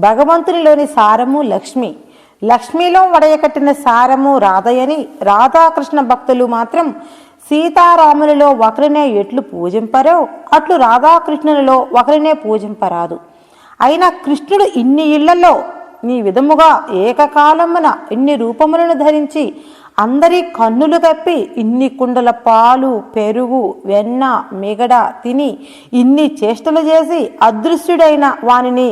భగవంతునిలోని సారము లక్ష్మి, లక్ష్మిలో వడయకట్టిన సారము రాధయని రాధాకృష్ణ భక్తులు మాత్రం సీతారాములలో ఒకరినే ఎట్లు పూజింపరో అట్లు రాధాకృష్ణులలో ఒకరినే పూజింపరాదు. అయినా కృష్ణుడు ఇన్ని ఇళ్లలో నీ విధముగా ఏకకాలమున ఇన్ని రూపములను ధరించి అందరి కన్నులు కప్పి ఇన్ని కుండల పాలు పెరుగు వెన్న మిగడ తిని ఇన్ని చేష్టలు చేసి అదృశ్యుడైన వానిని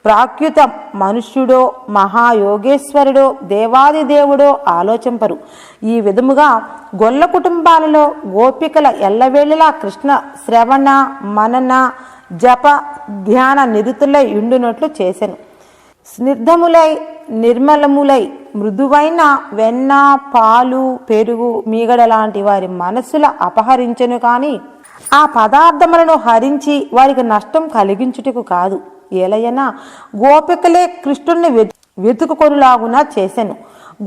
ప్రాకృత మనుష్యుడో మహాయోగేశ్వరుడో దేవాది దేవుడో ఆలోచింపరు. ఈ విధముగా గొల్ల కుటుంబాలలో గోపికల ఎల్లవేళలా కృష్ణ శ్రవణ మనన జప ధ్యాన నిరుతులై ఉండునట్లు చేసెను. స్నిగ్ధములై నిర్మలములై మృదువైన వెన్న పాలు పెరుగు మీగడ లాంటి వారి మనస్సుల అపహరించెను కానీ ఆ పదార్థములను హరించి వారికి నష్టం కలిగించుటకు కాదు. ఏలయనా గోపికలే కృష్ణుడిని వెతుకుకొనులాగున చేసెను.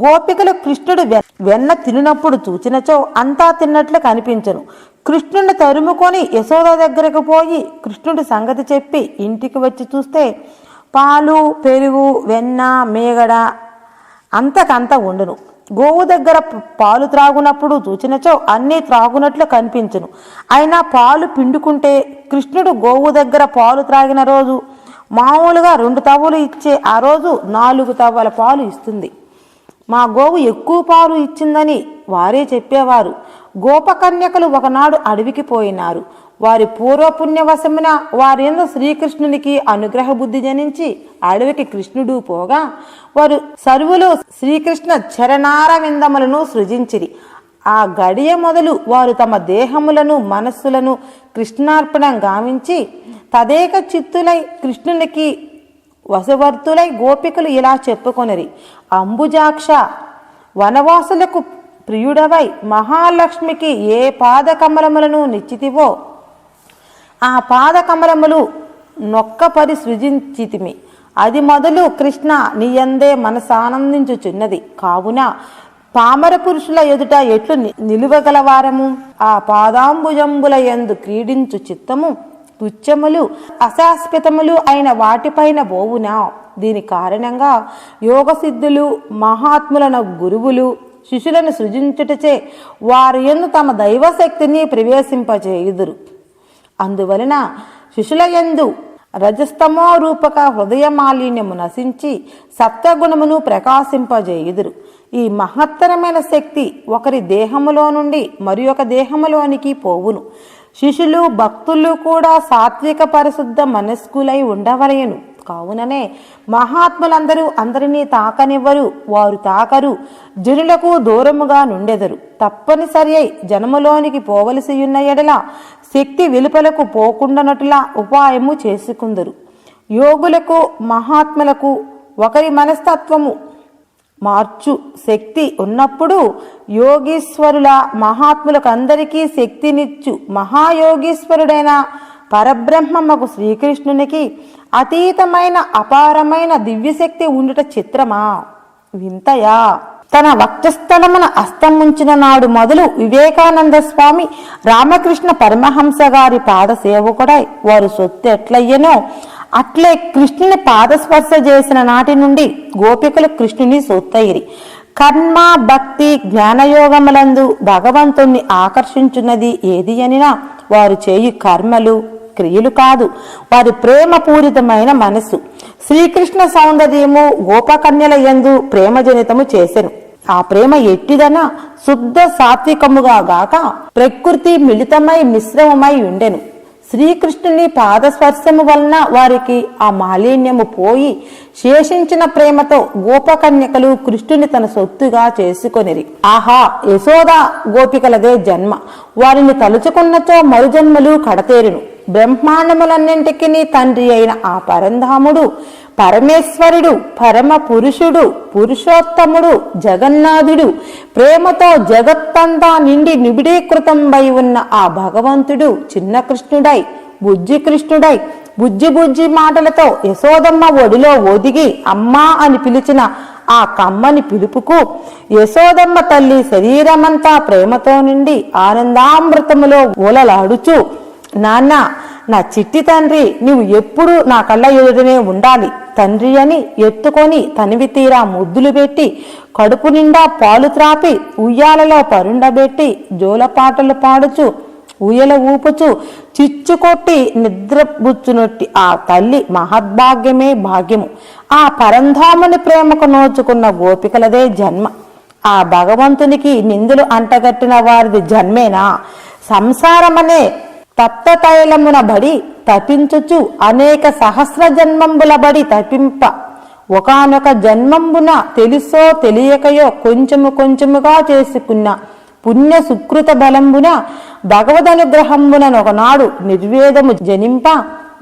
గోపికలు కృష్ణుడు వెన్న తిన్నప్పుడు చూచినచో అంతా తిన్నట్లు కనిపించను. కృష్ణుడిని తరుముకొని యశోద దగ్గరకు పోయి కృష్ణుడి సంగతి చెప్పి ఇంటికి వచ్చి చూస్తే పాలు పెరుగు వెన్న మేగడ అంతకంత ఉండును. గోవు దగ్గర పాలు త్రాగునప్పుడు చూచినచో అన్నీ త్రాగునట్లు కనిపించును. అయినా పాలు పిండుకుంటే కృష్ణుడు గోవు దగ్గర పాలు త్రాగిన రోజు మామూలుగా 2 తవ్వలు ఇచ్చే ఆ రోజు 4 తవ్వల పాలు ఇస్తుంది. మా గోవు ఎక్కువ పాలు ఇచ్చిందని వారే చెప్పేవారు. గోపకన్యకలు ఒకనాడు అడవికి పోయినారు. వారి పూర్వపుణ్యవశమున వారేందో శ్రీకృష్ణునికి అనుగ్రహ బుద్ధి జనించి అడవికి కృష్ణుడు పోగా వారు సర్వులు శ్రీకృష్ణ చరణార విందములను సృజించిరి. ఆ గడియ మొదలు వారు తమ దేహములను మనస్సులను కృష్ణార్పణం గావించి తదేక చిత్తులై కృష్ణునికి వశవర్తులై గోపికలు ఇలా చెప్పుకొనిరి. అంబుజాక్ష, వనవాసులకు ప్రియుడవై మహాలక్ష్మికి ఏ పాదకమలములను నిశ్చితివో ఆ పాదకమలములు నొక్కపరి సృజించితిమి. అది మొదలు కృష్ణ నీయందే మనసానందించుచున్నది. కావున పామర పురుషుల ఎదుట ఎట్లు నిలువగలవారము? ఆ పాదాంబుజంబుల యందు క్రీడించు చిత్తము తుచ్చములు అశాశ్వతములు అయిన వాటిపైన బోవునా. దీని కారణంగా యోగసిద్ధులు మహాత్ములైన గురువులు శిష్యులను సృజించుటచే వారి యందు తమ దైవశక్తిని ప్రవేశింపజేయుదురు. అందువలన శిష్యుల యందు రజస్తమో రూపక హృదయ మాలిన్యము నశించి సత్వగుణమును ప్రకాశింపజేయుదురు. ఈ మహత్తరమైన శక్తి ఒకరి దేహములో నుండి మరి ఒక దేహములోనికి పోవును. శిష్యులు భక్తులు కూడా సాత్విక పరిశుద్ధ మనస్కులై ఉండవలయను. కావుననే మహాత్ములందరూ అందరినీ తాకనివ్వరు, వారు తాకరు, జనులకు దూరముగా నుండెదరు. తప్పనిసరి అయి జనములోనికి పోవలసి ఉన్న ఎడల శక్తి వెలుపలకు పోకుండానట్లా ఉపాయము చేసుకుందరు. యోగులకు మహాత్ములకు ఒకరి మనస్తత్వము మార్చు శక్తి ఉన్నప్పుడు యోగీశ్వరుల మహాత్ములకు అందరికీ శక్తినిచ్చు మహాయోగీశ్వరుడైన పరబ్రహ్మమ్మకు శ్రీకృష్ణునికి అతీతమైన అపారమైన దివ్యశక్తి ఉండుట చిత్రమా వింతయా. తన వక్షస్థలమున అస్తముంచిన నాడు మొదలు వివేకానంద స్వామి రామకృష్ణ పరమహంస గారి పాద సేవకుడై వారు సొత్తు ఎట్లయ్యనో అట్లే కృష్ణుని పాదస్పర్శ చేసిన నాటి నుండి గోపికలు కృష్ణుని సొత్తయిరి. కర్మ భక్తి జ్ఞానయోగములందు భగవంతుణ్ణి ఆకర్షించున్నది ఏది అనినా వారు చేయు కర్మలు క్రియలు కాదు, వారి ప్రేమపూరితమైన మనస్సు. శ్రీకృష్ణ సౌందర్యము గోపకన్యల యందు ప్రేమజనితము చేసెను. ఆ ప్రేమ ఎట్టిదన శుద్ధ సాత్వికముగా గాక ప్రకృతి మిళితమై మిశ్రమమై ఉండెను. శ్రీకృష్ణుని పాదస్పర్శము వలన వారికి ఆ మాలిన్యము పోయి శేషించిన ప్రేమతో గోపకన్యకలు కృష్ణుని తన సొత్తుగా చేసుకొనిరి. ఆహా, యశోద గోపికలదే జన్మ. వారిని తలుచుకున్నచో మరుజన్మలు కడతేరును. బ్రహ్మాండములన్నింటికి తండ్రి అయిన ఆ పరంధాముడు పరమేశ్వరుడు పరమ పురుషుడు పురుషోత్తముడు జగన్నాథుడు ప్రేమతో జగత్తంతా నిండి నిబిడీకృతంపై ఉన్న ఆ భగవంతుడు చిన్న కృష్ణుడై బుజ్జి కృష్ణుడై బుజ్జి బుజ్జి మాటలతో యశోదమ్మ ఒడిలో ఒదిగి అమ్మా అని పిలిచిన ఆ కమ్మని పిలుపుకు యశోదమ్మ తల్లి శరీరమంతా ప్రేమతో నిండి ఆనందామృతములో ఓలలాడుచు నాన్న నా చిట్టి తండ్రి, నువ్వు ఎప్పుడు నా కళ్ళ ఎదుటనే ఉండాలి. తండ్రి అని ఎత్తుకొని తనివి తీరా ముద్దులు పెట్టి కడుపు నిండా పాలు త్రాపి ఉయ్యాలలో పరుండబెట్టి జోలపాటలు పాడుచు ఊయల ఊపుచు చిచ్చుకొట్టి నిద్రబుచ్చునొట్టి ఆ తల్లి మహద్భాగ్యమే భాగ్యము. ఆ పరంధాముని ప్రేమకు నోచుకున్న గోపికలదే జన్మ. ఆ భగవంతునికి నిందులు అంటగట్టిన వారిది జన్మేనా? సంసారమనే తప్తతైలమున బడి తపించుచు అనేక సహస్ర జన్మంబుల బడి తపింప ఒకానొక జన్మంబున తెలుసో తెలియకయో కొంచెముగా చేసుకున్న పుణ్య సుకృత బలంబున భగవదనుగ్రహంబున ఒకనాడు నిర్వేదము జనింప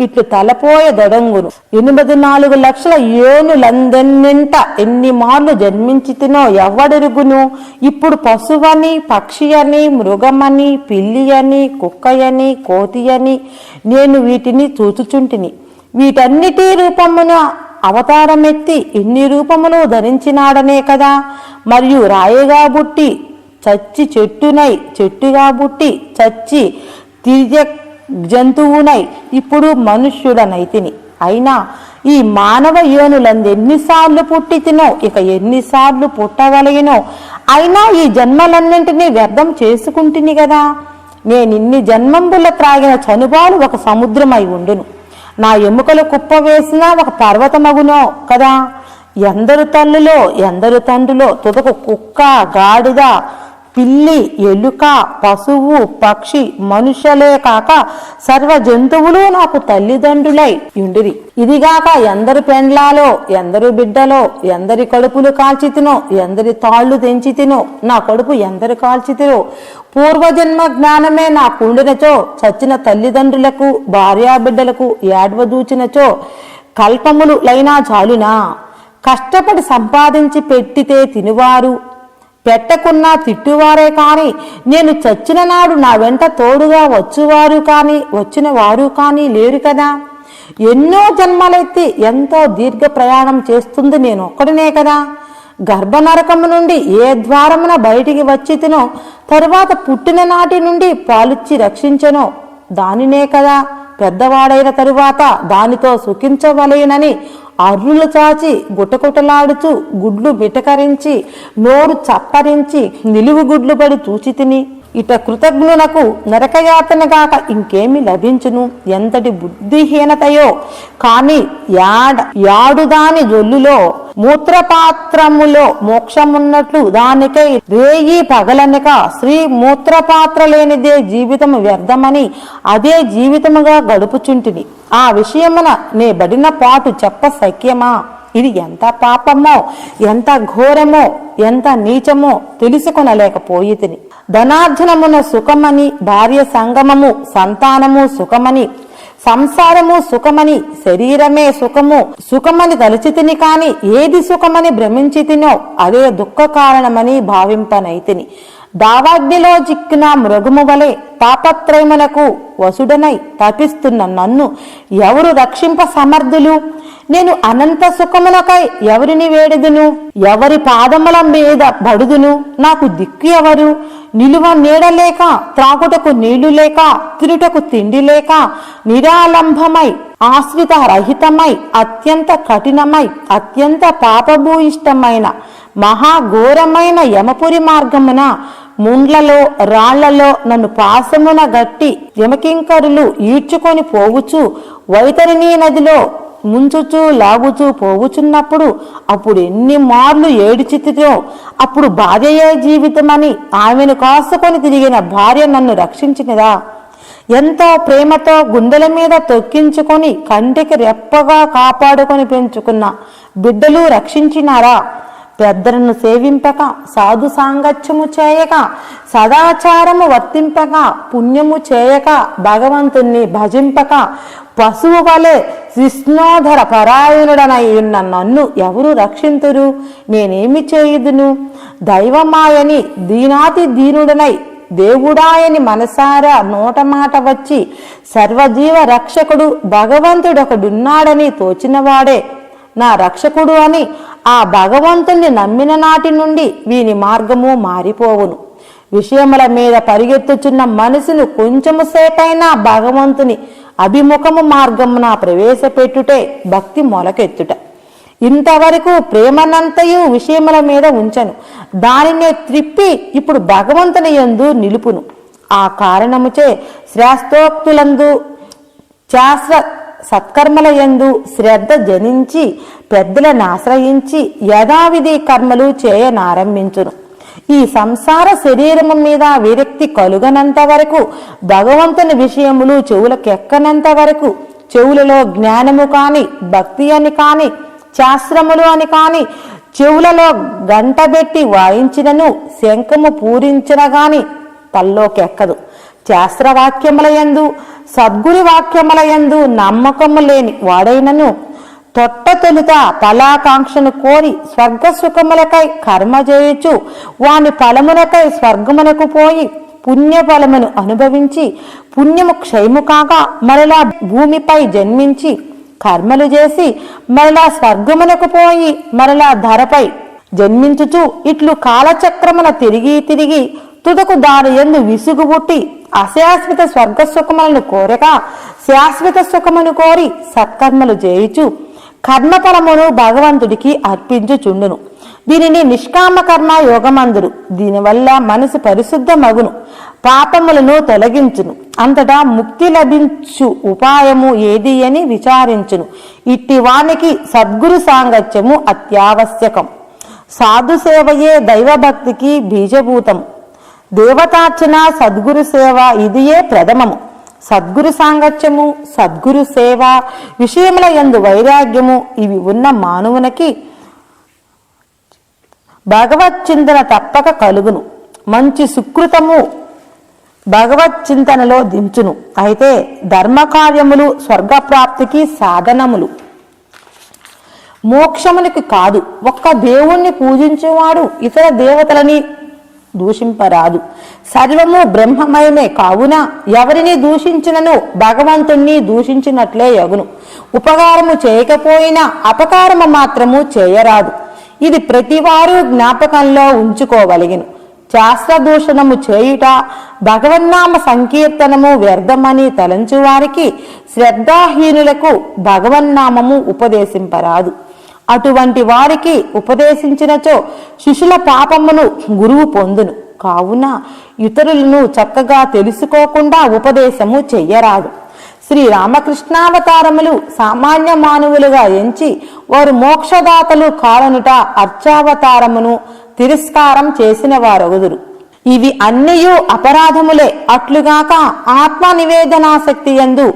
ఇట్లు తలపోయ దొడంగును. 84 లక్షల ఏనులందెన్నింట ఎన్ని మార్లు జన్మించితినో ఎవ్వడెరుగును. ఇప్పుడు పశువని, పక్షి అని, మృగమని, పిల్లి అని, కుక్కయని, కోతి అని నేను వీటిని చూచుచుంటిని. వీటన్నిటి రూపమున అవతారమెత్తి ఇన్ని రూపములు ధరించినాడనే కదా. మరియు రాయిగా బుట్టి చచ్చి చెట్టునై, చెట్టుగా బుట్టి చచ్చి తిరిగే జంతువునై ఇప్పుడు మనుష్యుడనైతిని. అయినా ఈ మానవ యోనులందు ఎన్నిసార్లు పుట్టి తినో, ఇక ఎన్నిసార్లు పుట్టగలిగినో, అయినా ఈ జన్మలన్నింటినీ వ్యర్థం చేసుకుంటుని కదా. నేనిన్ని జన్మంబుల త్రాగిన చనుబాలు ఒక సముద్రమై ఉండును. నా ఎముకలు కుప్ప వేసినా ఒక పర్వతమగునో కదా. ఎందరు తల్లులో ఎందరు తండ్రులో తుదకు కుక్క, గాడిద, పిల్లి, ఎలుక, పశువు, పక్షి, మనుషులే కాక సర్వ జంతువులు నాకు తల్లిదండ్రులై ఉండిరి. ఇదిగాక ఎందరు పెండ్లాలో, ఎందరు బిడ్డలో, ఎందరి కడుపులు కాల్చితినో, ఎందరి తాళ్లు తెంచితినో, నా కడుపు ఎందరు కాల్చితిరో, పూర్వజన్మ జ్ఞానమే నాకుండినచో, చచ్చిన తల్లిదండ్రులకు భార్యాబిడ్డలకు ఏడ్వదూచినచో కల్పములు లైనా చాలునా. కష్టపడి సంపాదించి పెట్టితే తినువారు, పెట్టకున్నా తిట్టువారే కాని నేను చచ్చిన నాడు నా వెంట తోడుగా వచ్చువారు కాని వచ్చిన వారు కాని లేరు కదా. ఎన్నో జన్మలెత్తి ఎంతో దీర్ఘ ప్రయాణం చేస్తుంది నేను ఒక్కడినే కదా. గర్భనరకము నుండి ఏ ద్వారమున బయటికి వచ్చి తినో, తరువాత పుట్టిన నాటి నుండి పాలిచ్చి రక్షించనో దానినే కదా. పెద్దవాడైన తరువాత దానితో సుఖించవలేనని అర్రులు చాచి గుటకుటలాడుచు గుడ్లు బిటకరించి నోరు చప్పరించి నిలువు గుడ్లు పడి చూచి తిని ఇట కృతజ్ఞునకు నరకయాతనగాక ఇంకేమి లభించును. ఎంతటి బుద్ధిహీనతయో కాని యాడుదాని జొల్లులో మూత్రపాత్రములో మోక్షమున్నట్లు దానికై రేయి పగలనక శ్రీ మూత్రపాత్ర లేనిదే జీవితము వ్యర్థమని అదే జీవితముగా గడుపుచుంటిని. ఆ విషయమున నే బడిన పాటు చెప్ప సఖ్యమా. ఇది ఎంత పాపమో, ఎంత ఘోరమో, ఎంత నీచమో తెలుసుకొనలేకపోయితిని. ధనార్జనమున సుఖమని, భార్య సంగమము, సంతానము సుఖమని, సంసారము సుఖమని, శరీరమే సుఖమని తలచితిని కాని ఏది సుఖమని భ్రమించితినో అదే దుఃఖ కారణమని భావింపనైతిని. దావాగ్నిలో చిక్కిన మృగము వలె తాపత్రయమునకు వసుడనై తపిస్తున్న నన్ను ఎవరు రక్షింప సమర్థులు? నేను అనంత సుఖములకై ఎవరిని వేడుదును? ఎవరి పాదముల మీద బడుదును? నాకు దిక్కు ఎవరు? నిలువ నీడలేక, త్రాగుటకు నీళ్లు లేక, తిరుటకు తిండి లేక, నిరాలంభమై, ఆశ్రిత రహితమై, అత్యంత కఠినమై, అత్యంత పాపభూయిష్టమైన మహాఘోరమైన యమపురి మార్గమున ముండ్లలో రాళ్లలో నన్ను పాసమున గట్టి యమకింకరులు ఈడ్చుకొని పోవుచు వైతరిణీ నదిలో ముంచుచూ లాగుచూ పోవుచున్నప్పుడు అప్పుడు ఎన్ని మార్లు ఏడిచితితో అప్పుడు భార్యయే జీవితమని ఆమెను కాసుకొని తిరిగిన భార్య నన్ను రక్షించినదా? ఎంతో ప్రేమతో గుండెల మీద తొక్కించుకొని కంటికి రెప్పగా కాపాడుకొని పెంచుకున్న బిడ్డలు రక్షించినారా? పెద్దలను సేవింపక, సాధు సాంగత్యము చేయక, సదాచారము వర్తింపక, పుణ్యము చేయక, భగవంతుణ్ణి భజింపక, పశువు వలె కృష్ణోధర పరాయణుడనై ఉన్న నన్ను ఎవరు రక్షింతురు? నేనేమి చేయుదును? దైవమాయని దీనాతి దీనుడనై దేవుడాయని మనసారా నోటమాట వచ్చి సర్వజీవ రక్షకుడు భగవంతుడొకడున్నాడని తోచినవాడే నా రక్షకుడు అని ఆ భగవంతుణ్ణి నమ్మిన నాటి నుండి వీని మార్గము మారిపోవును. విషయముల మీద పరిగెత్తుచున్న మనసును కొంచెము సేపైనా భగవంతుని అభిముఖము మార్గమున ప్రవేశపెట్టుటే భక్తి మొలకెత్తుట. ఇంతవరకు ప్రేమనంతయు విషయముల మీద ఉంచను, దానినే త్రిప్పి ఇప్పుడు భగవంతుని యందు నిలుపును. ఆ కారణముచే శ్రేష్టోక్తులందు శాస్త్ర సత్కర్మల యందు శ్రద్ధ జనించి పెద్దలను ఆశ్రయించి యథావిధి కర్మలు చేయనారంభించును. ఈ సంసార శరీరము మీద విరక్తి కలుగనంత వరకు, భగవంతుని విషయములు చెవులకెక్కనంత వరకు, చెవులలో జ్ఞానము కాని, భక్తి అని కాని, శాస్త్రములు అని కాని, చెవులలో గంటబెట్టి వాయించినను, శంఖము పూరించిన గాని తల్లోకెక్కదు. శాస్త్రవాక్యములయందు సద్గురు వాక్యములయందు నమ్మకము లేని వాడైనను తొలుత ఫలాకాంక్షను కోరి స్వర్గ సుఖములకై కర్మ చేయుచు వాని ఫలములకై స్వర్గమునకు పోయి పుణ్యఫలమును అనుభవించి పుణ్యము క్షయము కాగా మరలా భూమిపై జన్మించి కర్మలు చేసి మరలా స్వర్గమునకు పోయి మరలా ధరపై జన్మించుచు ఇట్లు కాలచక్రమున తిరిగి తిరిగి తుదకు దాని యందు విసుగు పుట్టి అశాశ్వత స్వర్గ సుఖములను కోరగా శాశ్వత సుఖమును కోరి సత్కర్మలు చేయుచు కర్మఫలమును భగవంతుడికి అర్పించుచుండును. దీనిని నిష్కామ కర్మ యోగమందురు. దీనివల్ల మనసు పరిశుద్ధమగును, పాపములను తొలగించును, అంతటా ముక్తి లభించు ఉపాయము ఏది అని విచారించును. ఇట్టి వానికి సద్గురు సాంగత్యము అత్యావశ్యకం. సాధు సేవయే దైవభక్తికి బీజభూతము. దేవతార్చన, సద్గురు సేవ ఇదియే ప్రథమము. సద్గురు సాంగత్యము, సద్గురు సేవ, విషయముల యందు వైరాగ్యము ఇవి ఉన్న మానవునికి భగవత్ చింతన తప్పక కలుగును. మంచి సుకృతము భగవత్ చింతనలో దించును. అయితే ధర్మకార్యములు స్వర్గప్రాప్తికి సాధనములు, మోక్షమునికి కాదు. ఒక్క దేవుణ్ణి పూజించేవాడు ఇతర దేవతలని దూషింపరాదు. సర్వము బ్రహ్మమయమే కావున ఎవరిని దూషించినను భగవంతుణ్ణి దూషించినట్లే యగును. ఉపకారము చేయకపోయినా అపకారము మాత్రము చేయరాదు. ఇది ప్రతివారు జ్ఞాపకంలో ఉంచుకోవలగిను. శాస్త్రదూషణము చేయుట, భగవన్నామ సంకీర్తనము వ్యర్థమని తలంచు వారికి శ్రద్ధాహీనులకు భగవన్నామము ఉపదేశింపరాదు. అటువంటి వారికి ఉపదేశించినచో శిష్యుల పాపమును గురువు పొందును. కావున ఇతరులను చక్కగా తెలుసుకోకుండా ఉపదేశము చెయ్యరాదు. శ్రీరామకృష్ణావతారములు సామాన్య మానవులుగా ఎంచి వారు మోక్షదాతలు కాలనుట అర్చావతారమును తిరస్కారం చేసిన వారగుదురు. ఇవి అన్నియు అపరాధములే. అట్లుగాక ఆత్మ నివేదనాశక్తి యందు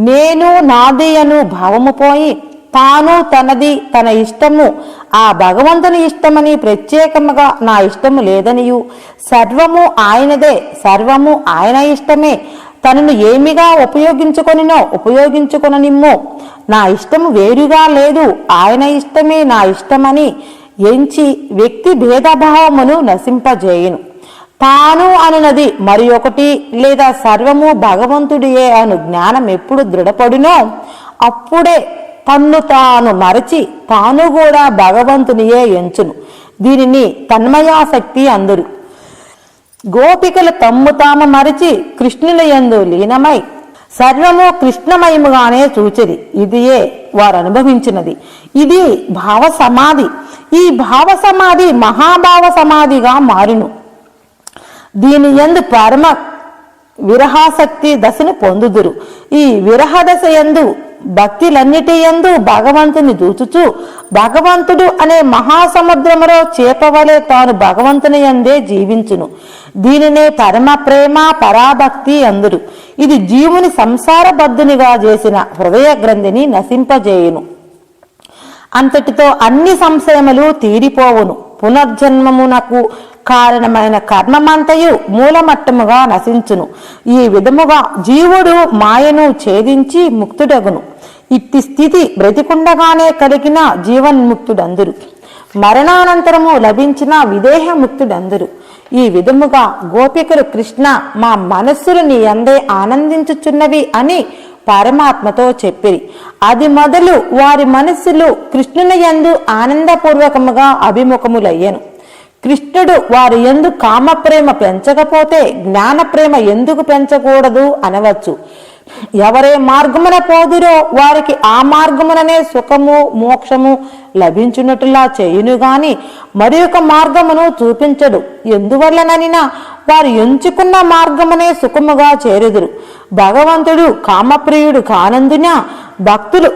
నేను నాది అను భావము పోయి తాను తనది తన ఇష్టము ఆ భగవంతుని ఇష్టమని ప్రత్యేకముగా నా ఇష్టము లేదనియు, సర్వము ఆయనదే, సర్వము ఆయన ఇష్టమే, తనను ఏమిగా ఉపయోగించుకొననిమ్మో, నా ఇష్టము వేరుగా లేదు, ఆయన ఇష్టమే నా ఇష్టమని ఎంచి వ్యక్తి భేదభావమును నశింపజేయును. తాను అనునది మరి ఒకటి లేదా సర్వము భగవంతుడియే అను జ్ఞానం ఎప్పుడు దృఢపడినో అప్పుడే తన్ను తాను మరచి తాను కూడా భగవంతునియే ఎంచును. దీనిని తన్మయాసక్తి అందురు. గోపికలు తమ్ము తాము మరచి కృష్ణుల యందు లీనమై సర్వము కృష్ణమయముగానే చూచిరి. ఇదియే వారు అనుభవించినది. ఇది భావ సమాధి. ఈ భావ సమాధి మహాభావ సమాధిగా మారును. దీని యందు పరమ విరహాసక్తి దశను పొందుదురు. ఈ విరహ దశ యందు భక్తులన్నిటి యందు భగవంతుని దూచుచు భగవంతుడు అనే మహాసముద్రములో చేపవలే తాను భగవంతుని యందే జీవించును. దీనినే పరమ ప్రేమ పరాభక్తి అందురు. ఇది జీవుని సంసారబద్ధునిగా చేసిన హృదయ గ్రంథిని నశింపజేయును. అంతటితో అన్ని సంశయములు తీరిపోవును. పునర్జన్మమునకు కారణమైన కర్మమంతయు మూలమట్టముగా నశించును. ఈ విధముగా జీవుడు మాయను ఛేదించి ముక్తుడగును. ఇట్టి స్థితి బ్రతికుండగానే కలిగిన జీవన్ముక్తుడందురు. మరణానంతరము లభించిన విదేహ ముక్తుడందురు. ఈ విధముగా గోపికలు కృష్ణ మా మనస్సులు నీ యందే ఆనందించుచున్నవి అని పరమాత్మతో చెప్పిరి. అది మొదలు వారి మనస్సులు కృష్ణుని యందు ఆనందపూర్వకముగా అభిముఖములయ్యను. కృష్ణుడు వారి యందు కామప్రేమ పెంచకపోతే జ్ఞానప్రేమ ఎందుకు పెంచకూడదు అనవచ్చు. ఎవరే మార్గమున పోదురో వారికి ఆ మార్గముననే సుఖము మోక్షము లభించున్నట్లుగా చేయును గాని మరి ఒక మార్గమును చూపించడు. ఎందువల్లననినా వారు ఎంచుకున్న మార్గమునే సుఖముగా చేరుదురు. భగవంతుడు కామప్రియుడు కానందున భక్తులు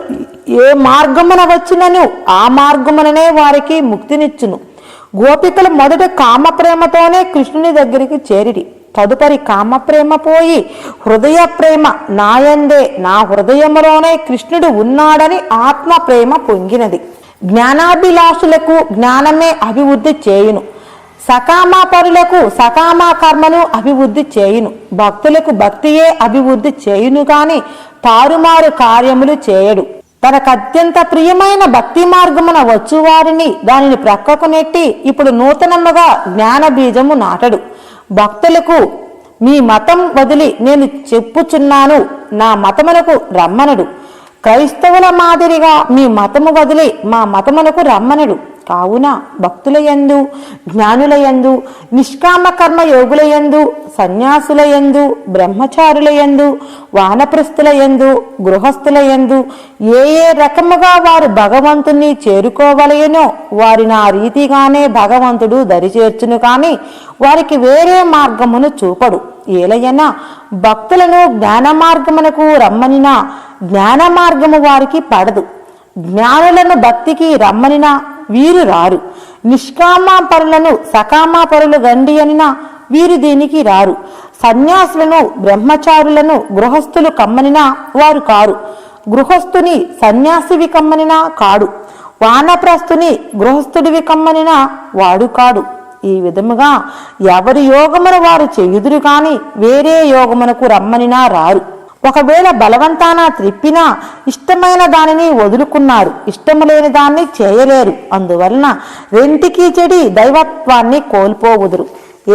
ఏ మార్గమున వచ్చినను ఆ మార్గముననే వారికి ముక్తినిచ్చును. గోపికలు మొదట కామప్రేమతోనే కృష్ణుని దగ్గరికి చేరిరి. తదుపరి కామప్రేమ పోయి హృదయ ప్రేమ, నాయందే నా హృదయములోనే కృష్ణుడు ఉన్నాడని ఆత్మ ప్రేమ పొంగినది. జ్ఞానాభిలాషులకు జ్ఞానమే అభివృద్ధి చేయును. సకామపరులకు సకామ కర్మను అభివృద్ధి చేయును. భక్తులకు భక్తియే అభివృద్ధి చేయును గాని తారుమారు కార్యములు చేయడు. తనకత్యంత ప్రియమైన భక్తి మార్గమున వచ్చువారిని దానిని ప్రక్కకు నెట్టి ఇప్పుడు నూతనముగా జ్ఞాన బీజము నాటడు. భక్తులకు మీ మతం వదిలి నేను చెప్పుచున్నాను, నా మతమునకు రమ్మనడు. క్రైస్తవుల మాదిరిగా మీ మతము వదిలి మా మతమునకు రమ్మనడు. కావున భక్తులయందు, జ్ఞానులయందు, నిష్కామ కర్మ యోగులయందు, సన్యాసులయందు, బ్రహ్మచారులయందు, వానప్రస్థులయందు, గృహస్థులయందు ఏ ఏ రకముగా వారు భగవంతుని చేరుకోవలయనో వారిని ఆ రీతిగానే భగవంతుడు దరిచేర్చును కాని వారికి వేరే మార్గమును చూపడు. ఏలయన భక్తులను జ్ఞాన మార్గమునకు రమ్మనినా జ్ఞాన మార్గము వారికి పడదు. జ్ఞానులను భక్తికి రమ్మనినా వీరు రారు. నిష్కామ పరులను సకామ పరులు గండి అనినా వీరు దీనికి రారు. సన్యాసులను బ్రహ్మచారులను గృహస్థులు కమ్మనినా వారు కారు. గృహస్థుని సన్యాసివి కమ్మనినా కాడు. వానప్రస్థుని గృహస్థుడివి కమ్మనినా వాడు కాడు. ఈ విధముగా ఎవరి యోగమును వారు చేయుదురు కాని వేరే యోగమునకు రమ్మనినా రారు. ఒకవేళ బలవంతాన త్రిప్పినా ఇష్టమైన దానిని వదులుకున్నారు, ఇష్టము లేని దాన్ని చేయలేరు. అందువలన రెంటికి చెడి దైవత్వాన్ని కోల్పోవుదురు.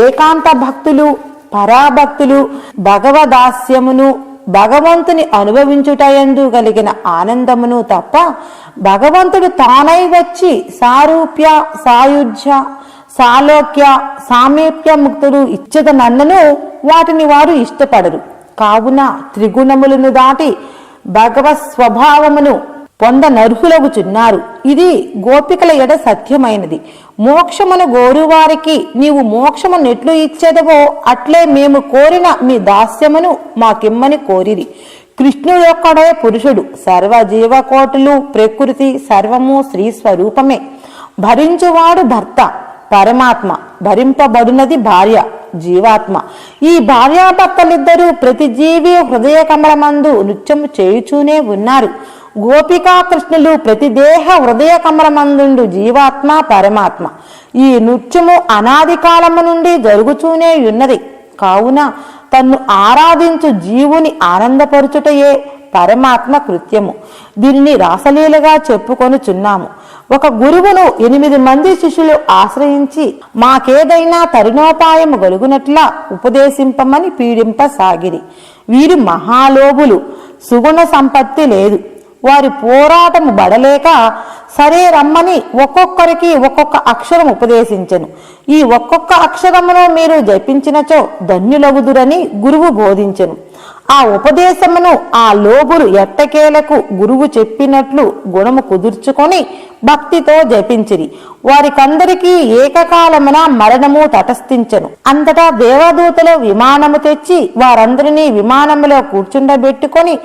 ఏకాంత భక్తులు, పరాభక్తులు భగవదాస్యమును భగవంతుని అనుభవించుటయందు కలిగిన ఆనందమును తప్ప భగవంతుడు తానై వచ్చి సారూప్య, సాయుధ్య, సాలోక్య, సామీప్య ముక్తుడు ఇచ్చద నన్నను వాటిని వారు ఇష్టపడరు. కావున త్రిగుణములను దాటి భగవత్ స్వభావమును పొందనర్హులగుచున్నారు. ఇది గోపికల ఎడ సత్యమైనది. మోక్షమును గోరువారికి నీవు మోక్షము నెట్లు ఇచ్చేదవో అట్లే మేము కోరిన మీ దాస్యమును మాకిమ్మని కోరిరి. కృష్ణుడు ఒక్కడే పురుషుడు. సర్వ జీవకోటులు, ప్రకృతి సర్వము శ్రీ స్వరూపమే. భరించువాడు భర్త పరమాత్మ, భరింపబడునది భార్య జీవాత్మ. ఈ భార్యాభర్తలిద్దరూ ప్రతి జీవి హృదయ కమలమందు నృత్యము చేయుచూనే ఉన్నారు. గోపికా కృష్ణులు ప్రతి దేహ హృదయ కమలమందుండు జీవాత్మ పరమాత్మ. ఈ నృత్యము అనాది కాలము నుండి జరుగుతూనే ఉన్నది. కావున తన్ను ఆరాధించు జీవుని ఆనందపరుచుటయే పరమాత్మ కృత్యము. దీనిని రాసలీలగా చెప్పుకొనుచున్నాము. ఒక గురువును 8 మంది శిష్యులు ఆశ్రయించి మాకేదైనా తరుణోపాయము గలుగునట్లా ఉపదేశింపమని పీడింపసాగిరి. వీరు మహాలోభులు, సుగుణ సంపత్తి లేదు. వారి పోరాటము బడలేక సరే రమ్మని ఒక్కొక్కరికి ఒక్కొక్క అక్షరం ఉపదేశించెను. ఈ ఒక్కొక్క అక్షరమును మీరు జపించినచో ధన్యులగుదురని గురువు బోధించెను. ఆ ఉపదేశమును ఆ లోబులు ఎట్టకేలకు గురువు చెప్పినట్లు గుణము కుదుర్చుకొని భక్తితో జపించిరి. వారికందరికీ ఏకకాలమున మరణము తటస్థించెను. అంతటా దేవదూతలు విమానము తెచ్చి వారందరినీ విమానములో కూర్చుండబెట్టుకొని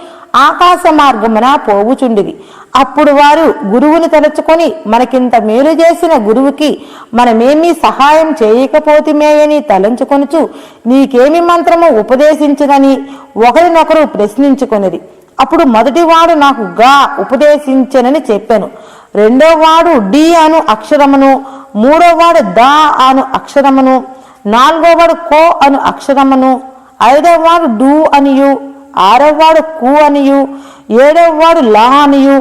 ఆకాశ మార్గమున పోవుచుండిరి. అప్పుడు వారు గురువుని తలుచుకొని మనకింత మేలు చేసిన గురువుకి మనమేమీ సహాయం చేయకపోతిమేయని తలంచుకొనుచు నీకేమి మంత్రము ఉపదేశించదని ఒకరినొకరు ప్రశ్నించుకొనిరి. అప్పుడు మొదటివాడు నాకు గా ఉపదేశించనని చెప్పాను. రెండోవాడు D Anu అక్షరమును, మూడోవాడు the Anu అక్షరమును, నాలుగోవాడు co Anu అక్షరమును, ఐదోవాడు do అనియు, ఆరవవాడు కు అనియు, ఏడవవాడు లా అనియు,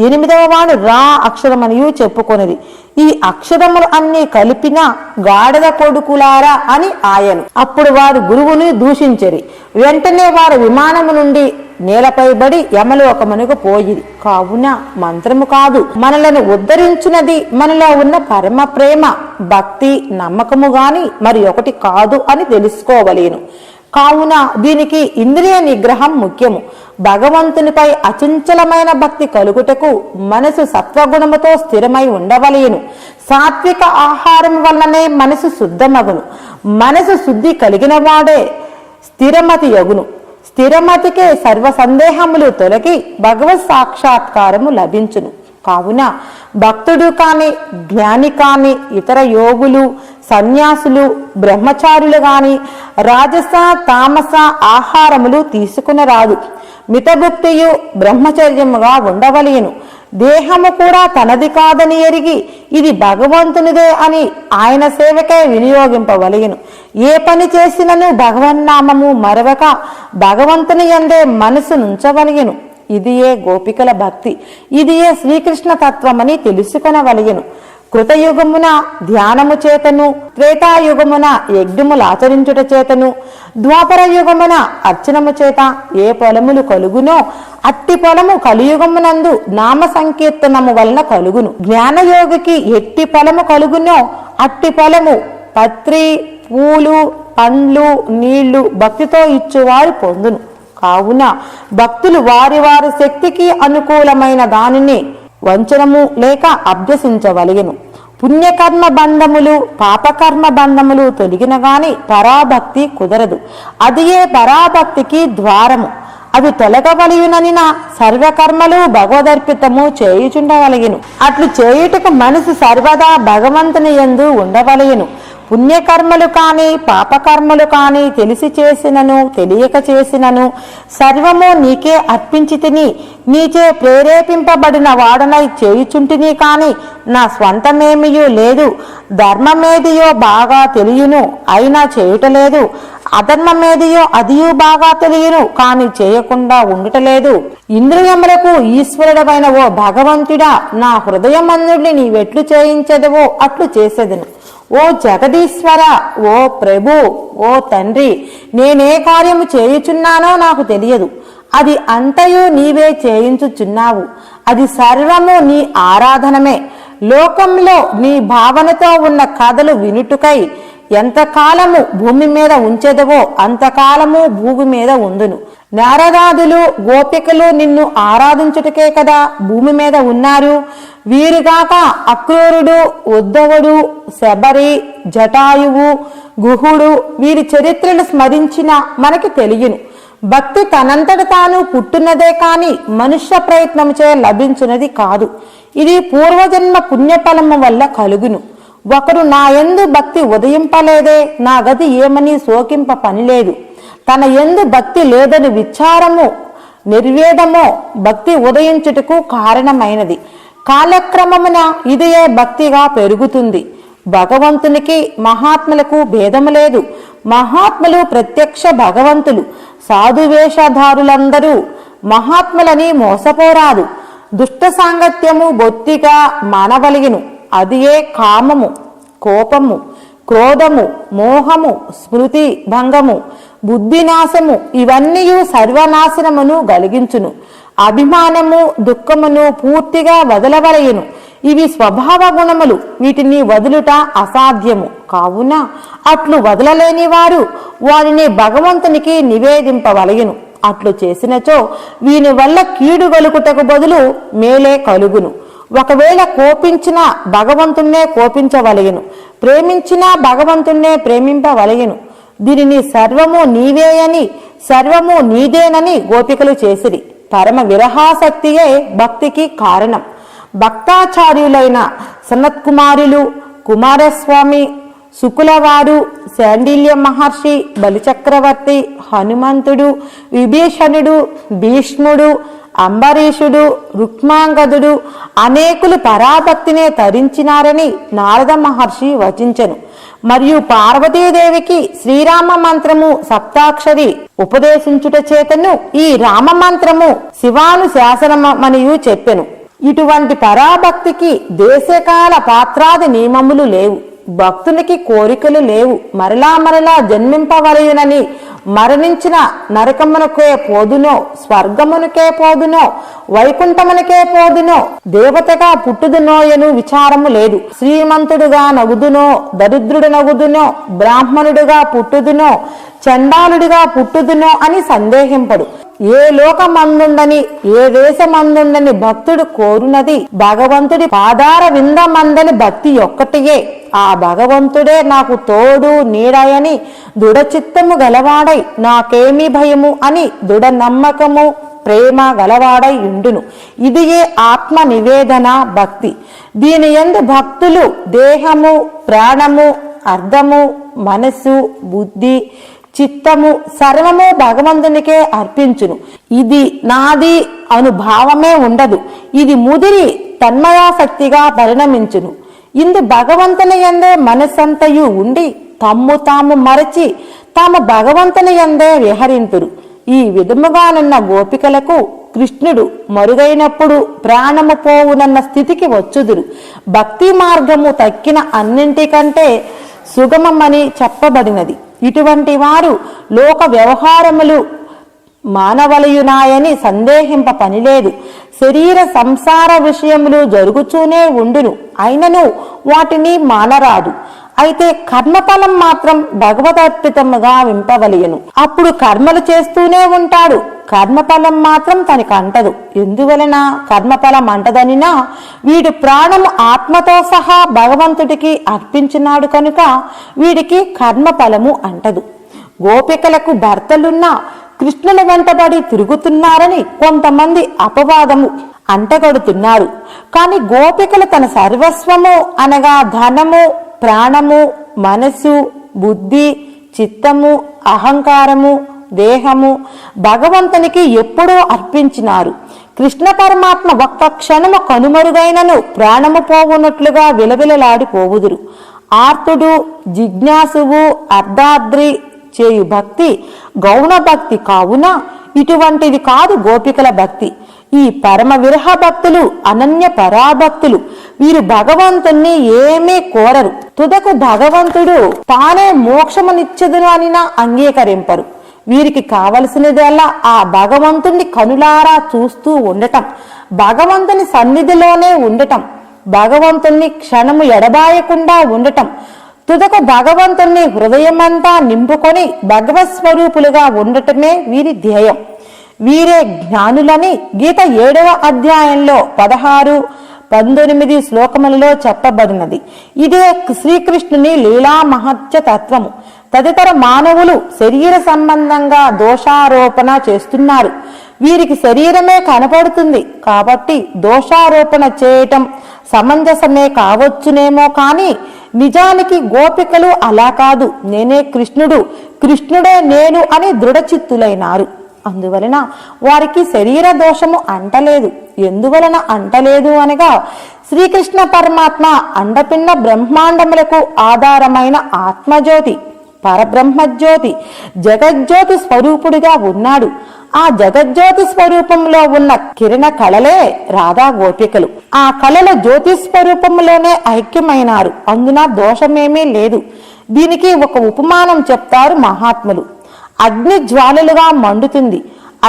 8వవాడు రా అక్షరమనియు చెప్పుకొనిది. ఈ అక్షరములు అన్ని కలిపిన గాడిద కొడుకులారా అని ఆయను. అప్పుడు వారు గురువుని దూషించరి. వెంటనే వారు విమానము నుండి నేలపై బడి యమలోకమునకు పోయిరి. కావున మంత్రము కాదు మనలను ఉద్ధరించున్నది మనలో ఉన్న పరమ ప్రేమ, భక్తి, నమ్మకము గాని మరి ఒకటి కాదు అని తెలుసుకోవలేను. కావున దీనికి ఇంద్రియ నిగ్రహం ముఖ్యము. భగవంతునిపై అచంచలమైన భక్తి కలుగుటకు మనసు సత్వగుణముతో స్థిరమై ఉండవలెను. సాత్విక ఆహారం వల్లనే మనసు శుద్ధమగును. మనసు శుద్ధి కలిగిన వాడే స్థిరమతి యగును. స్థిరమతికే సర్వ సందేహములు తొలగి భగవత్ సాక్షాత్కారము లభించును. కావున భక్తుడు కాని, జ్ఞాని కాని, ఇతర యోగులు, సన్యాసులు, బ్రహ్మచారులు గాని రాజస తామస ఆహారములు తీసుకునరాదు. మితభుక్తియు బ్రహ్మచర్యముగా ఉండవలెను. దేహము కూడా తనది కాదని ఎరిగి ఇది భగవంతునిదే అని ఆయన సేవకే వినియోగింపవలెను. ఏ పని చేసినను భగవన్నామము మరవక భగవంతుని యందే మనసు నుంచవలెను. ఇదియే గోపికల భక్తి, ఇదియే శ్రీకృష్ణ తత్వమని తెలుసుకొనవలెను. కృతయుగమున ధ్యానము చేతను, త్రేతాయుగమున యజ్ఞములాచరించుట చేతను, ద్వాపర యుగమున అర్చనము చేత ఏ పొలములు కలుగునో అట్టి పొలము కలియుగమునందు నామ సంకీర్తనము వలన కలుగును. జ్ఞానయోగికి ఎట్టి పొలము కలుగునో అట్టి పొలము పత్రి, పూలు, పండ్లు, నీళ్లు భక్తితో ఇచ్చువారు పొందును. కావున భక్తులు వారి వారి శక్తికి అనుకూలమైన దానిని వంచనము లేక అభ్యసించవలెను. పుణ్యకర్మ బంధములు, పాపకర్మ బంధములు తొలగిన గాని పరాభక్తి కుదరదు. అదియే పరాభక్తికి ద్వారము. అవి తొలగవలయుననిన సర్వకర్మలు భగవదర్పితము చేయుచుండవలెను. అట్లు చేయుటకు మనసు సర్వదా భగవంతుని యందు ఉండవలెను. పుణ్యకర్మలు కాని పాపకర్మలు కాని తెలిసి చేసినను తెలియక చేసినను సర్వము నీకే అర్పించితిని. నీచే ప్రేరేపింపబడిన వాడనై చేయుచుంటిని కాని నా స్వంతమేమియూ లేదు. ధర్మమేదియో బాగా తెలియను అయినా చేయుటలేదు. అధర్మమేదియో అదియూ బాగా తెలియను కాని చేయకుండా ఉండుటలేదు. ఇంద్రియములకు ఈశ్వరుడమైన ఓ భగవంతుడా, నా హృదయమందుడిని నీవెట్లు చేయించదవో అట్లు చేసేదను. ఓ జగదీశ్వర, ఓ ప్రభు, ఓ తండ్రి, నేనే కార్యము చేయుచున్నానో నాకు తెలియదు. అది అంతయు నీవే చేయించుచున్నావు. అది సర్వము నీ ఆరాధనమే. లోకంలో నీ భావనతో ఉన్న కథలు వినుటకై ఎంతకాలము భూమి మీద ఉంచెదవో అంతకాలము భూమి మీద ఉందును. నారదాదులు, గోపికలు నిన్ను ఆరాధించుటకే కదా భూమి మీద ఉన్నారు. వీరుగాక అక్రూరుడు, ఉద్ధవుడు, శబరి, జటాయువు, గుహుడు వీరి చరిత్రలు స్మరించిన మనకి తెలియను. భక్తి తనంతట తాను పుట్టున్నదే కాని మనుష్య ప్రయత్నముచే లభించున్నది కాదు. ఇది పూర్వజన్మ పుణ్యఫలము వల్ల కలుగును. ఒకరు నా యందు భక్తి ఉదయింపలేదే, నా గతి ఏమని శోకింప పనిలేదు. తన యందు భక్తి లేదని విచారము నిర్వేదమో భక్తి ఉదయించుటకు కారణమైనది. కాలక్రమమున ఇదియే భక్తిగా పెరుగుతుంది. భగవంతునికి మహాత్ములకు భేదము లేదు. మహాత్ములు ప్రత్యక్ష భగవంతులు. సాధువేషధారులందరూ మహాత్ములని మోసపోరాదు. దుష్ట సాంగత్యము బొత్తిగా మానవలిగిను. అదియే కామము, కోపము, క్రోధము, మోహము, స్మృతి భంగము, బుద్ధినాశము ఇవన్నీ సర్వనాశనమును కలిగించును. అభిమానము, దుఃఖమును పూర్తిగా వదలవలయును. ఇవి స్వభావ గుణములు. వీటిని వదులుట అసాధ్యము. కావున అట్లు వదలలేని వారు వారిని భగవంతునికి నివేదింపవలయును. అట్లు చేసినచో వీని వల్ల కీడు గలుగుటకు బదులు మేలే కలుగును. ఒకవేళ కోపించినా భగవంతుణ్ణే కోపించవలయును. ప్రేమించినా భగవంతుణ్ణే ప్రేమింపవలయును. దీనిని సర్వము నీవేయని, సర్వము నీదేనని గోపికలు చేసిరి. పరమ విరహాసక్తియే భక్తికి కారణం. భక్తాచార్యులైన సనత్కుమారులు, కుమారస్వామి, శుకులవారు, శాండిల్య మహర్షి, బలిచక్రవర్తి, హనుమంతుడు, విభీషణుడు, భీష్ముడు, అంబరీషుడు, రుక్మాంగదుడు అనేకులు పరాభక్తినే తరించినారని నారద మహర్షి వచించెను. మరియు పార్వతీదేవికి శ్రీరామ మంత్రము సప్తాక్షరి ఉపదేశించుట చేతను ఈ రామ మంత్రము శివానుశాసనమనియు చెప్పెను. ఇటువంటి పరాభక్తికి దేశకాల పాత్రాది నియమములు లేవు. భక్తునికి కోరికలు లేవు. మరలా మరలా జన్మింపవలయునని మరణించిన నరకమునకే పోదునో, స్వర్గమునకే పోదునో, వైకుంఠమునకే పోదునో, దేవతగా పుట్టుదునోయను విచారము లేదు. శ్రీమంతుడుగా నగుదునో, దరిద్రుడు నగుదునో, బ్రాహ్మణుడిగా పుట్టుదునో, చండాలుడిగా పుట్టుదునో అని సందేహింపడు. ఏ లోకమందుండని, ఏ దేశమందుండని భక్తుడు కోరునది భగవంతుడి పాదార విందమందని భక్తి ఒక్కటియే. ఆ భగవంతుడే నాకు తోడు నీడయని దృఢచిత్తము గలవాడై నాకేమీ భయము అని దృఢ నమ్మకము ప్రేమ గలవాడై ఉండును. ఇదియే ఆత్మ నివేదన భక్తి. దీని యందు భక్తులు దేహము, ప్రాణము, అర్థము, మనస్సు, బుద్ధి, చిత్తము సర్వము భగవంతునికే అర్పించును. ఇది నాది అనుభావమే ఉండదు. ఇది ముదిరి తన్మయాసక్తిగా పరిణమించును. ఇందు భగవంతుని యందే మనస్సంతయు ఉండి తమ్ము తాము మరచి తాము భగవంతుని యందే విహరింతురు. ఈ విధముగానున్న గోపికలకు కృష్ణుడు మరుగైనప్పుడు ప్రాణము పోవునన్న స్థితికి వచ్చుదురు. భక్తి మార్గము తక్కిన అన్నింటికంటే సుగమమని చెప్పబడినది. ఇటువంటి వారు లోక వ్యవహారములు మానవలయునాయని సందేహింప పనిలేదు. శరీర సంసార విషయములు జరుగుతూనే ఉండును, అయినను వాటిని మానరాదు. అయితే కర్మఫలం మాత్రం భగవదర్పితముగా వింపవలయను. అప్పుడు కర్మలు చేస్తూనే ఉంటాడు, కర్మఫలం మాత్రం తనకి అంటదు. ఎందువలన కర్మఫలం అంటదనినా వీడు ప్రాణము ఆత్మతో సహా భగవంతుడికి అర్పించినాడు కనుక వీడికి కర్మఫలము అంటదు. గోపికలకు భర్తలున్నా కృష్ణుని వెంటబడి తిరుగుతున్నారని కొంతమంది అపవాదము అంటగడుతున్నారు. కాని గోపికలు తన సర్వస్వము అనగా ధనము, ప్రాణము, మనస్సు, బుద్ధి, చిత్తము, అహంకారము, దేహము భగవంతునికి ఎప్పుడూ అర్పించినారు. కృష్ణ పరమాత్మ ఒక్క క్షణము కనుమరుగైనను ప్రాణము పోవునట్లుగా విలవిలలాడిపోవుదురు. ఆర్తుడు, జిజ్ఞాసువు, అర్ధాద్రి చేయు భక్తి గౌణ భక్తి కావున ఇటువంటిది కాదు గోపికల భక్తి. ఈ పరమ విరహ భక్తులు అనన్య పరాభక్తులు. వీరు భగవంతుణ్ణి ఏమీ కోరరు. తుదకు భగవంతుడు తానే మోక్షమునిచ్చెదను అనినా అంగీకరింపరు. వీరికి కావలసినదల్లా ఆ భగవంతుణ్ణి కనులారా చూస్తూ ఉండటం, భగవంతుని సన్నిధిలోనే ఉండటం, భగవంతుణ్ణి క్షణము ఎడబాయకుండా ఉండటం, తుదకు భగవంతుణ్ణి హృదయమంతా నింపుకొని భగవత్ స్వరూపులుగా ఉండటమే వీరి ధ్యేయం. వీరే జ్ఞానులని గీత 7వ అధ్యాయంలో 16, 19 శ్లోకములలో చెప్పబడినది. ఇదే శ్రీకృష్ణుని లీలా మహత్య తత్వము. తదితర మానవులు శరీర సంబంధంగా దోషారోపణ చేస్తున్నారు. వీరికి శరీరమే కనపడుతుంది కాబట్టి దోషారోపణ చేయటం సమంజసమే కావచ్చునేమో కాని నిజానికి గోపికలు అలా కాదు. నేనే కృష్ణుడు, కృష్ణుడే నేను అని దృఢచిత్తులైనారు. అందువలన వారికి శరీర దోషము అంటలేదు. ఎందువలన అంటలేదు అనగా శ్రీకృష్ణ పరమాత్మ అండపిండ బ్రహ్మాండములకు ఆధారమైన ఆత్మజ్యోతి, పరబ్రహ్మజ్యోతి, జగజ్యోతి స్వరూపుడిగా ఉన్నాడు. ఆ జగజ్యోతి స్వరూపంలో ఉన్న కిరణ కళలే రాధా గోపికలు. ఆ కళల జ్యోతి స్వరూపంలోనే ఐక్యమైనారు. అందున దోషమేమీ లేదు. దీనికి ఒక ఉపమానం చెప్తారు మహాత్ములు. అగ్ని జ్వాలలుగా మండుతుంది.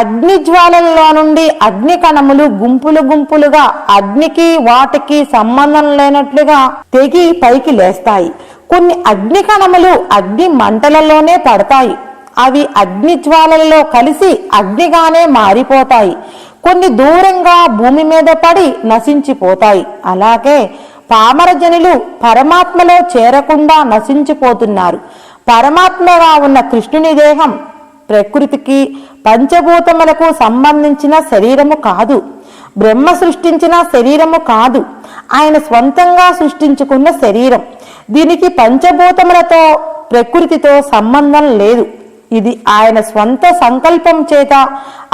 అగ్ని జ్వాలలలో నుండి అగ్ని కణములు గుంపులు గుంపులుగా అగ్నికి వాటికి సంబంధం లేనట్లుగా తెగి పైకి లేస్తాయి. కొన్ని అగ్ని కణములు అగ్ని మంటలలోనే పడతాయి. అవి అగ్ని జ్వాలలలో కలిసి అగ్నిగానే మారిపోతాయి. కొన్ని దూరంగా భూమి మీద పడి నశించిపోతాయి. అలాగే పామరజనులు పరమాత్మలో చేరకుండా నశించిపోతున్నారు. పరమాత్మగా ఉన్న కృష్ణుని దేహం ప్రకృతికి పంచభూతములకు సంబంధించిన శరీరము కాదు. బ్రహ్మ సృష్టించిన శరీరము కాదు. ఆయన స్వంతంగా సృష్టించుకున్న శరీరం. దీనికి పంచభూతములతో ప్రకృతితో సంబంధం లేదు. ఇది ఆయన స్వంత సంకల్పం చేత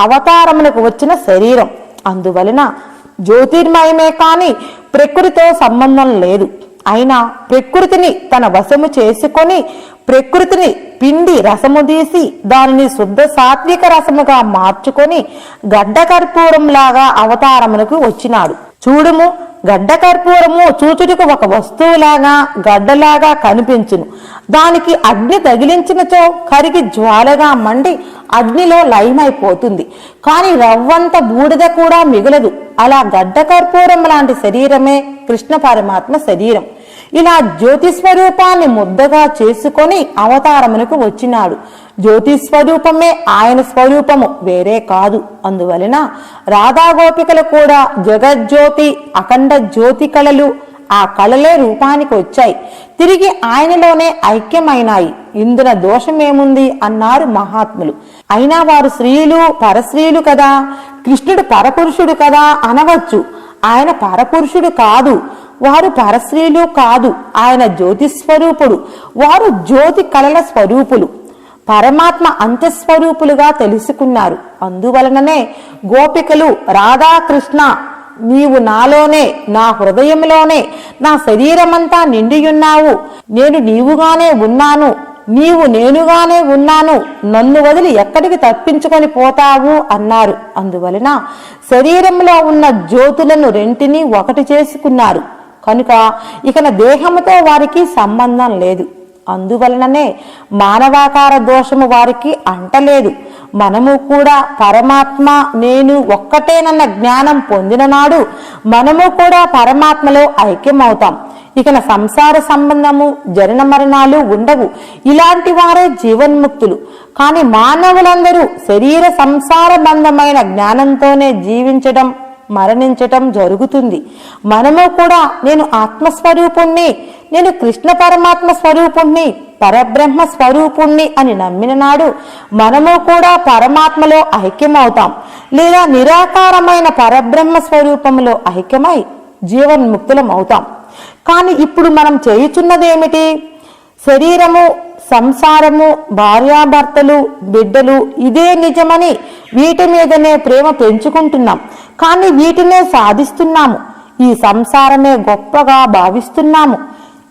అవతారములకు వచ్చిన శరీరం. అందువలన జ్యోతిర్మయమే కాని ప్రకృతితో సంబంధం లేదు. అయినా ప్రకృతిని తన వశము చేసుకొని ప్రకృతిని పిండి రసము తీసి దానిని శుద్ధ సాత్విక రసముగా మార్చుకొని గడ్డ కర్పూరంలాగా అవతారమునకు వచ్చినాడు. చూడుము, గడ్డ కర్పూరము చూచుటకు ఒక వస్తువులాగా గడ్డలాగా కనిపించును. దానికి అగ్ని తగిలించినచో కరిగి జ్వాలగా మండి అగ్నిలో లయమైపోతుంది. కాని రవ్వంత బూడిద కూడా మిగలదు. అలా గడ్డ కర్పూరం లాంటి శరీరమే కృష్ణ పరమాత్మ శరీరం. ఇలా జ్యోతి స్వరూపాన్ని ముద్దగా చేసుకొని అవతారమునకు వచ్చినాడు. జ్యోతి స్వరూపమే ఆయన స్వరూపము, వేరే కాదు. అందువలన రాధా గోపికలు కూడా జగజ్యోతి అఖండ జ్యోతి కళలు, ఆ కళలే రూపానికి వచ్చాయి, తిరిగి ఆయనలోనే ఐక్యమైనాయి. ఇందున దోషమేముంది అన్నారు మహాత్ములు. అయినా వారు స్త్రీలు పరస్త్రీలు కదా, కృష్ణుడు పరపురుషుడు కదా అనవచ్చు. ఆయన పరపురుషుడు కాదు, వారు పరస్త్రీలు కాదు. ఆయన జ్యోతి స్వరూపుడు, వారు జ్యోతి కళల స్వరూపులు. పరమాత్మ అంత్యస్వరూపులుగా తెలుసుకున్నారు. అందువలననే గోపికలు రాధాకృష్ణ నీవు నాలోనే, నా హృదయంలోనే, నా శరీరమంతా నిండియున్నావు, నేను నీవుగానే ఉన్నాను, నీవు నేనుగానే ఉన్నాను, నన్ను వదిలి ఎక్కడికి తప్పించుకొని పోతావు అన్నారు. అందువలన శరీరంలో ఉన్న జ్యోతులను రెంటిని ఒకటి చేసుకున్నారు కనుక ఇకన దేహముతో వారికి సంబంధం లేదు. అందువలననే మానవాకార దోషము వారికి అంటలేదు. మనము కూడా పరమాత్మ నేను ఒక్కటేనన్న జ్ఞానం పొందిన నాడు మనము కూడా పరమాత్మలో ఐక్యమవుతాం. ఇకన సంసార సంబంధము జనన మరణాలు ఉండవు. ఇలాంటి వారే జీవన్ముక్తులు. కాని మానవులందరూ శరీర సంసార బంధమైన జ్ఞానంతోనే జీవించడం మరణించటం జరుగుతుంది. మనము కూడా నేను ఆత్మస్వరూపుణ్ణి, నేను కృష్ణ పరమాత్మ స్వరూపుణ్ణి, పరబ్రహ్మ స్వరూపుణ్ణి అని నమ్మిన నాడు మనము కూడా పరమాత్మలో ఐక్యమవుతాం, లేదా నిరాకారమైన పరబ్రహ్మ స్వరూపంలో ఐక్యమై జీవన్ముక్తులం అవుతాం. కానీ ఇప్పుడు మనం చేయుచున్నదేమిటి? శరీరము, సంసారము, భార్యాభర్తలు, బిడ్డలు ఇదే నిజమని వీటి మీదనే ప్రేమ పెంచుకుంటున్నాం. కానీ వీటినే సాధిస్తున్నాము. ఈ సంసారమే గొప్పగా భావిస్తున్నాము.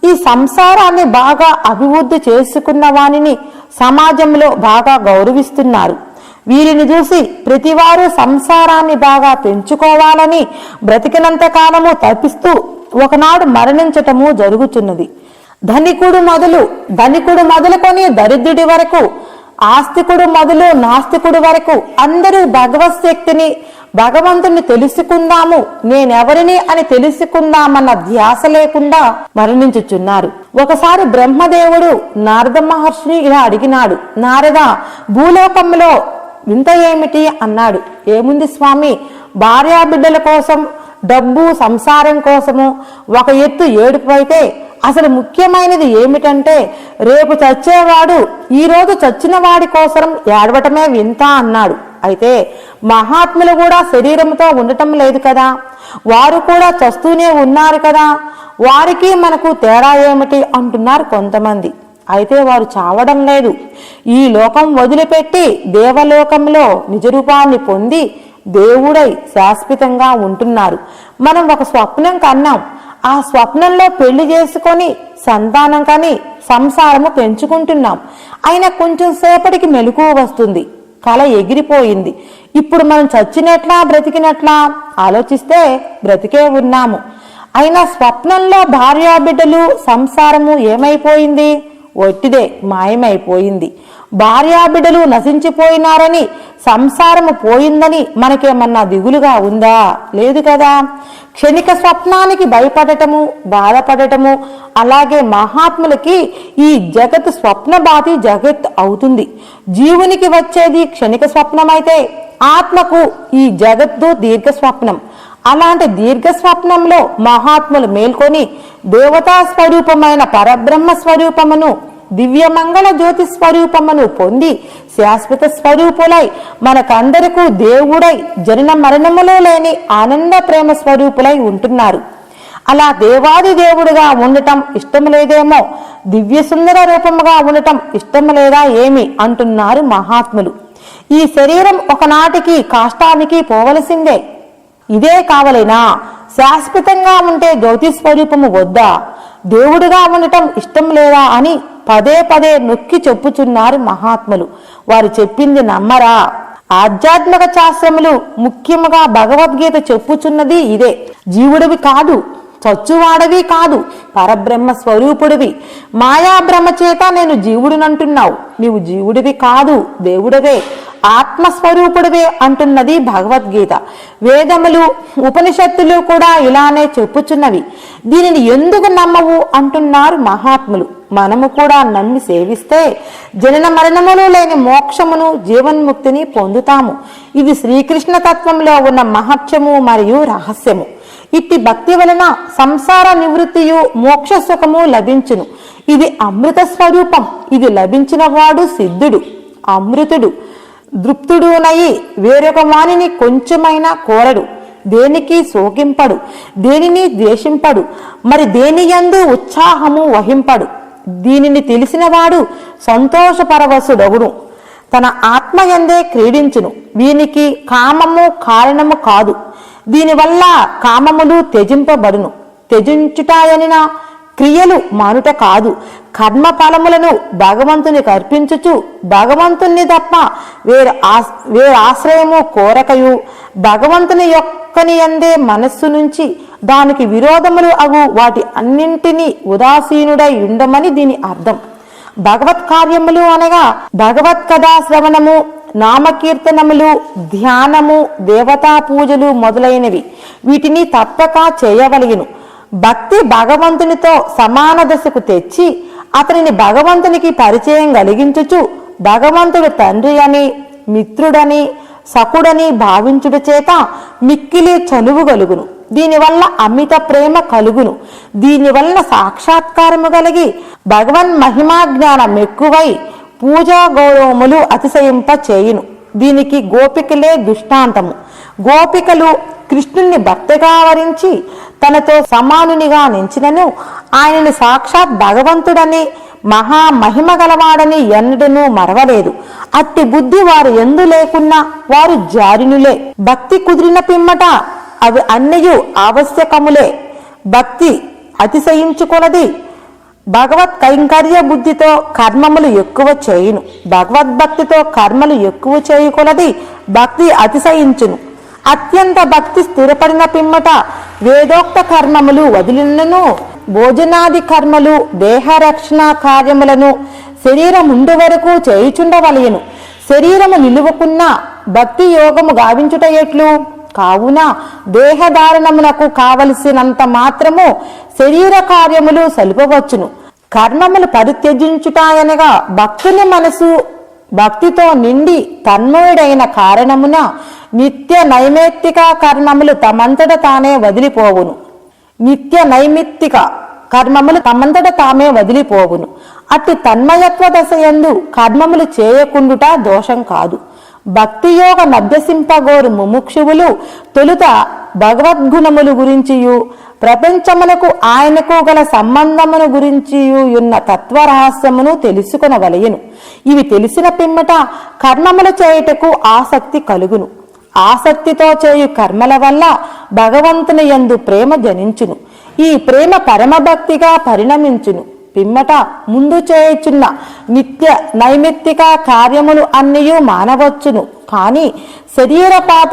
ఈ సంసారాన్ని బాగా అభివృద్ధి చేసుకున్న వానిని సమాజంలో బాగా గౌరవిస్తున్నారు. వీరిని చూసి ప్రతివారు సంసారాన్ని బాగా పెంచుకోవాలని బ్రతికినంత కాలము తప్పిస్తూ ఒకనాడు మరణించటము జరుగుతున్నది. ధనికుడు మొదలుకొని దరిద్రుడి వరకు, ఆస్తికుడు మొదలు నాస్తికుడు వరకు అందరూ భగవత్ శక్తిని, భగవంతుని తెలుసుకుందాము, నేనెవరిని అని తెలుసుకుందామన్న ధ్యాస లేకుండా మరణించుచున్నారు. ఒకసారి బ్రహ్మదేవుడు నారద మహర్షిని ఇలా అడిగినాడు, నారద, భూలోకంలో వింత ఏమిటి అన్నాడు. ఏముంది స్వామి, భార్యాబిడ్డల కోసం, డబ్బు సంసారం కోసము ఒక ఎత్తు ఏడుపు అయితే అసలు ముఖ్యమైనది ఏమిటంటే రేపు చచ్చేవాడు ఈ రోజు చచ్చిన వాడి కోసం ఏడవటమే వింత అన్నాడు. అయితే మహాత్ములు కూడా శరీరంతో ఉండటం లేదు కదా, వారు కూడా చస్తూనే ఉన్నారు కదా, వారికి మనకు తేడా ఏమిటి అంటున్నారు కొంతమంది. అయితే వారు చావడం లేదు. ఈ లోకం వదిలిపెట్టి దేవలోకంలో నిజరూపాన్ని పొంది దేవుడై శాశ్వతంగా ఉంటున్నారు. మనం ఒక స్వప్నం కన్నాం, ఆ స్వప్నంలో పెళ్లి చేసుకొని సంతానం కని సంసారము పెంచుకుంటున్నాం. అయినా కొంచెం సేపటికి మెలకువ వస్తుంది, కల ఎగిరిపోయింది. ఇప్పుడు మనం చచ్చినట్లా బ్రతికినట్లా ఆలోచిస్తే బ్రతికే ఉన్నాము. అయినా స్వప్నంలో భార్యాబిడ్డలు సంసారము ఏమైపోయింది? ఒట్టిదే, మాయమైపోయింది. భార్యాబిడ్డలు నశించిపోయినారని, సంసారము పోయిందని మనకేమన్నా దిగులుగా ఉందా? లేదు కదా. క్షణిక స్వప్నానికి భయపడటము, బాధపడటము, అలాగే మహాత్ములకి ఈ జగత్ స్వప్నబాధి జగత్ అవుతుంది. జీవునికి వచ్చేది క్షణిక స్వప్నమైతే ఆత్మకు ఈ జగత్తు దీర్ఘ స్వప్నం. అలాంటి దీర్ఘ స్వప్నంలో మహాత్ములు మేల్కొని దేవతా స్వరూపమైన పరబ్రహ్మ స్వరూపమును, దివ్యమంగళ జ్యోతి స్వరూపమును పొంది శాశ్వత స్వరూపులై మనకందరికీ దేవుడై జనన మరణములో లేని ఆనంద ప్రేమ స్వరూపులై ఉంటున్నారు. అలా దేవాది దేవుడుగా ఉండటం ఇష్టం లేదేమో, దివ్య సుందర రూపముగా ఉండటం ఇష్టం లేదా ఏమి అంటున్నారు మహాత్ములు. ఈ శరీరం ఒకనాటికి కాష్టానికి పోవలసిందే. ఇదే కావలేనా? శాశ్వతంగా ఉంటే జ్యోతి స్వరూపము వద్దా? దేవుడుగా ఉండటం ఇష్టం లేదా అని పదే పదే నొక్కి చెప్పుచున్నారు మహాత్ములు. వారు చెప్పింది నమ్మరా? ఆధ్యాత్మిక శాస్త్రములు ముఖ్యముగా భగవద్గీత చెప్పుచున్నది ఇదే. జీవుడివి కాదు, చచ్చువాడవి కాదు, పరబ్రహ్మ స్వరూపుడివి. మాయాభ్రమ చేత నేను జీవుడినంటున్నావు. నీవు జీవుడివి కాదు, దేవుడవే, ఆత్మస్వరూపుడివే అంటున్నది భగవద్గీత. వేదములు ఉపనిషత్తులు కూడా ఇలానే చెప్పుచున్నవి. దీనిని ఎందుకు నమ్మవు అంటున్నారు మహాత్ములు. మనము కూడా నమ్మి సేవిస్తే జనన మరణములు లేని మోక్షమును, జీవన్ముక్తిని పొందుతాము. ఇది శ్రీకృష్ణ తత్వంలో ఉన్న మహత్యము మరియు రహస్యము. ఇట్టి భక్తి వలన సంసార నివృత్తియు మోక్ష సుఖము లభించును. ఇది అమృత స్వరూపం. ఇది లభించిన వాడు సిద్ధుడు, అమృతుడు, దృప్తుడునయి వేరొక వానిని కొంచెమైనా కోరడు. దేనికి శోకింపడు, దేనిని ద్వేషింపడు, మరి దేనియందు ఉత్సాహము వహింపడు. దీనిని తెలిసినవాడు సంతోషపరవశుడగును, తన ఆత్మయందే క్రీడించును. వీనికి కామము కారణము కాదు. దీనివల్ల కామములు త్యజింపబడును. త్యజించుటాయనిన క్రియలు మానుట కాదు. కర్మ ఫలములను భగవంతునికి అర్పించుచు భగవంతుని తప్ప వేరే ఆశ్రయము కోరకయు భగవంతుని యొక్కని అందే మనస్సు నుంచి దానికి విరోధములు అగు వాటి అన్నింటినీ ఉదాసీనుడై ఉండమని దీని అర్థం. భగవత్ కార్యములు అనగా భగవత్ కథా శ్రవణము, నామకీర్తనములు, ధ్యానము, దేవతా పూజలు మొదలైనవి. వీటిని తప్పక చేయవలెను. భక్తి భగవంతునితో సమాన దశకు తెచ్చి అతనిని భగవంతునికి పరిచయం కలిగించుచు భగవంతుడు తండ్రి అని, మిత్రుడని, సకుడని భావించుట చేత మిక్కిలి చనువు కలుగును. దీనివల్ల అమిత ప్రేమ కలుగును. దీనివల్ల సాక్షాత్కారము కలిగి భగవన్ మహిమా జ్ఞానం ఎక్కువై పూజా గౌరవములు అతిశయింప చేయును. దీనికి గోపికలే దృష్టాంతము. గోపికలు కృష్ణుణ్ణి భక్తిగా వరించి తనతో సమానునిగా నించినను ఆయనను సాక్షాత్ భగవంతుడని, మహామహిమ గలవాడని ఎన్నడూ మరవలేదు. అట్టి బుద్ధి వారు ఎందు లేకున్నా వారు జారినులే. భక్తి కుదిరిన పిమ్మట అవి అన్నయు ఆవశ్యకములే. భక్తి అతిశయించుకొలది భగవత్ కైంకర్య బుద్ధితో కర్మములు ఎక్కువ చేయును. భగవద్భక్తితో కర్మలు ఎక్కువ చేయకొలది భక్తి అతిశయించును. అత్యంత భక్తి స్థిరపడిన పిమ్మట వేదోక్త కర్మములు వదిలినను భోజనాది కర్మలు, దేహరక్షణ కార్యములను శరీరముండు వరకు చేయుచుండవలయను. శరీరము నిలువకున్న భక్తి యోగము గావించుట ఎట్లు? కావున దేహధారణమునకు కావలసినంత మాత్రము శరీర కార్యములు సలుపవచ్చును. కర్మములు పరిత్యజించుటాయనగా భక్తుని మనసు భక్తితో నిండి తన్మయుడైన కారణమున నిత్య నైమిత్తిక కర్మములు తమంతట తానే వదిలిపోవును. నిత్య నైమిత్తిక కర్మములు తమంతట తామే వదిలిపోవును. అట్టి తన్మయత్వ దశయందు కర్మములు చేయకుండుట దోషం కాదు. భక్తియోగ నభ్యసింపగోరు ముముక్షువులు తొలుత భగవద్గుణములు గురించియు ప్రపంచమునకు ఆయనకు గల సంబంధమును గురించియు ఉన్న తత్వరహస్యమును తెలుసుకొనవలెను. ఇవి తెలిసిన పిమ్మట కర్మములు చేయుటకు ఆసక్తి కలుగును. ఆసక్తితో చేయు కర్మల వల్ల భగవంతుని యందు ప్రేమ జనించును. ఈ ప్రేమ పరమభక్తిగా పరిణమించును. పిమ్మట ముందు చేయుచున్న నిత్య నైమిత్తిక కార్యములు అన్నయూ మానవచ్చును. కాని శరీరపాతము